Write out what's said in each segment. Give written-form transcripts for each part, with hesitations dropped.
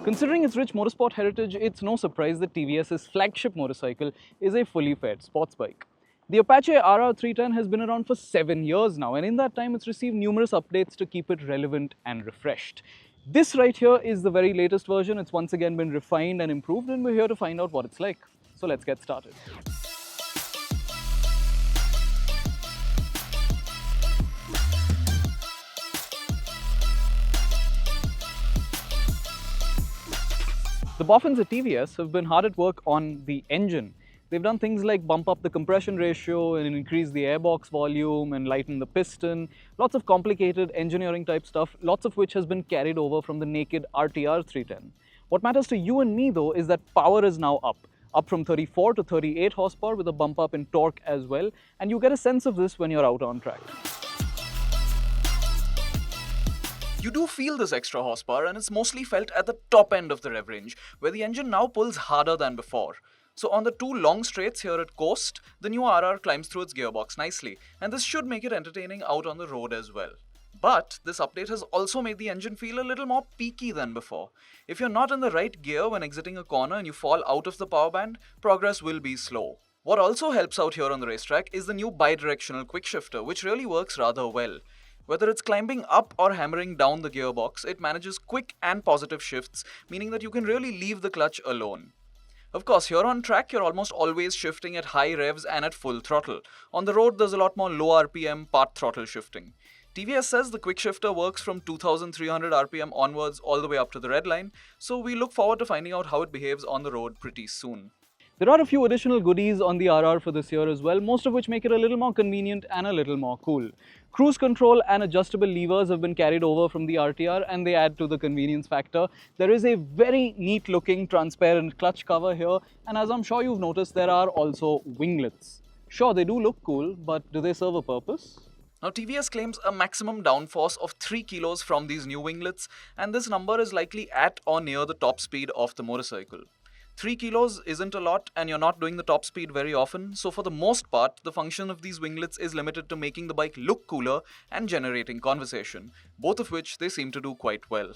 Considering its rich motorsport heritage, it's no surprise that TVS's flagship motorcycle is a fully fed sports bike. The Apache RR310 has been around for 7 years now, and in that time it's received numerous updates to keep it relevant and refreshed. This right here is the very latest version. It's once again been refined and improved, and we're here to find out what it's like. So let's get started. The boffins at TVS have been hard at work on the engine. They've done things like bump up the compression ratio and increase the airbox volume and lighten the piston. Lots of complicated engineering type stuff, lots of which has been carried over from the naked RTR 310. What matters to you and me though is that power is now up from 34 to 38 horsepower with a bump up in torque as well, and you get a sense of this when you're out on track. You do feel this extra horsepower, and it's mostly felt at the top end of the rev range, where the engine now pulls harder than before. So on the two long straights here at CoASTT, the new RR climbs through its gearbox nicely, and this should make it entertaining out on the road as well. But this update has also made the engine feel a little more peaky than before. If you're not in the right gear when exiting a corner and you fall out of the power band, progress will be slow. What also helps out here on the racetrack is the new bi-directional quick shifter, which really works rather well. Whether it's climbing up or hammering down the gearbox, it manages quick and positive shifts, meaning that you can really leave the clutch alone. Of course, here on track, you're almost always shifting at high revs and at full throttle. On the road, there's a lot more low RPM part throttle shifting. TVS says the quick shifter works from 2300 RPM onwards all the way up to the red line, so we look forward to finding out how it behaves on the road pretty soon. There are a few additional goodies on the RR for this year as well, most of which make it a little more convenient and a little more cool. Cruise control and adjustable levers have been carried over from the RTR, and they add to the convenience factor. There is a very neat looking transparent clutch cover here, and as I'm sure you've noticed, there are also winglets. Sure, they do look cool, but do they serve a purpose? Now, TVS claims a maximum downforce of 3 kilos from these new winglets, and this number is likely at or near the top speed of the motorcycle. 3 kilos isn't a lot, and you're not doing the top speed very often, so for the most part, the function of these winglets is limited to making the bike look cooler and generating conversation, both of which they seem to do quite well.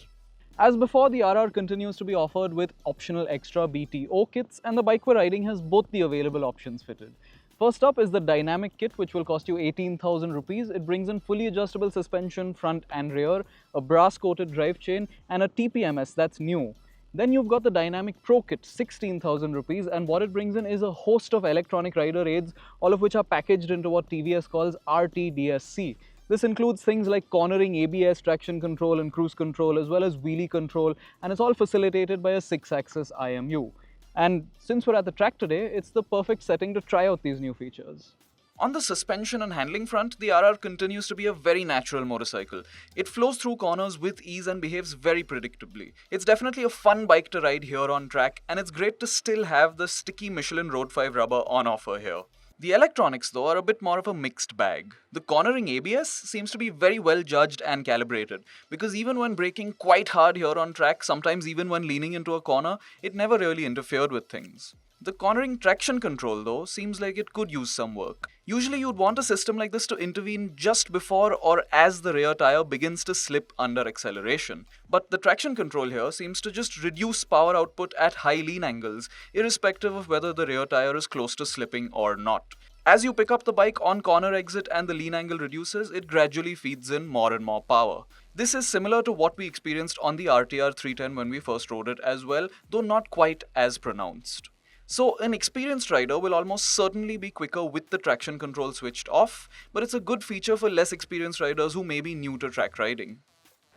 As before, the RR continues to be offered with optional extra BTO kits, and the bike we're riding has both the available options fitted. First up is the dynamic kit, which will cost you 18,000 rupees. It brings in fully adjustable suspension front and rear, a brass coated drive chain, and a TPMS that's new. Then you've got the Dynamic Pro Kit, 16,000 rupees, and what it brings in is a host of electronic rider aids, all of which are packaged into what TVS calls RTDSC. This includes things like cornering, ABS, traction control and cruise control, as well as wheelie control, and it's all facilitated by a 6-axis IMU. And since we're at the track today, it's the perfect setting to try out these new features. On the suspension and handling front, the RR continues to be a very natural motorcycle. It flows through corners with ease and behaves very predictably. It's definitely a fun bike to ride here on track, and it's great to still have the sticky Michelin Road 5 rubber on offer here. The electronics though are a bit more of a mixed bag. The cornering ABS seems to be very well judged and calibrated, because even when braking quite hard here on track, sometimes even when leaning into a corner, it never really interfered with things. The cornering traction control though seems like it could use some work. Usually you'd want a system like this to intervene just before or as the rear tire begins to slip under acceleration. But the traction control here seems to just reduce power output at high lean angles, irrespective of whether the rear tire is close to slipping or not. As you pick up the bike on corner exit and the lean angle reduces, it gradually feeds in more and more power. This is similar to what we experienced on the RTR 310 when we first rode it as well, though not quite as pronounced. So an experienced rider will almost certainly be quicker with the traction control switched off, but it's a good feature for less experienced riders who may be new to track riding.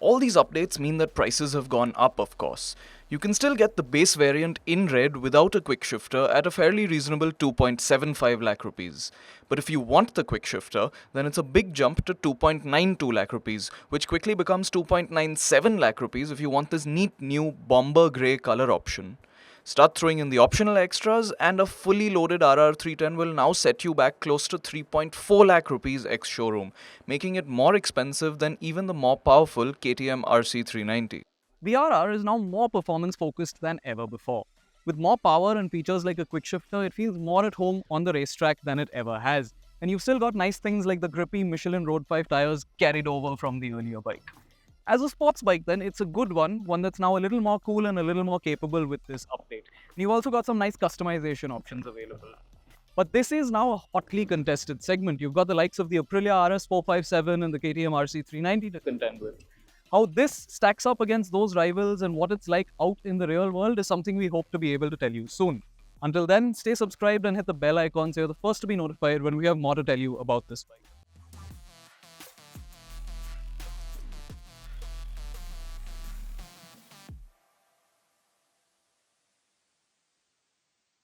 All these updates mean that prices have gone up, of course. You can still get the base variant in red without a quick shifter at a fairly reasonable 2.75 lakh rupees. But if you want the quick shifter, then it's a big jump to 2.92 lakh rupees, which quickly becomes 2.97 lakh rupees if you want this neat new bomber grey color option. Start throwing in the optional extras, and a fully loaded RR310 will now set you back close to 3.4 lakh rupees ex-showroom, making it more expensive than even the more powerful KTM RC390. The RR is now more performance focused than ever before. With more power and features like a quick shifter, it feels more at home on the racetrack than it ever has. And you've still got nice things like the grippy Michelin Road 5 tires carried over from the earlier bike. As a sports bike, then it's a good one that's now a little more cool and a little more capable with this update. And you've also got some nice customization options available. But this is now a hotly contested segment. You've got the likes of the Aprilia RS457 and the KTM RC390 to contend with. How this stacks up against those rivals and what it's like out in the real world is something we hope to be able to tell you soon. Until then, stay subscribed and hit the bell icon so you're the first to be notified when we have more to tell you about this bike.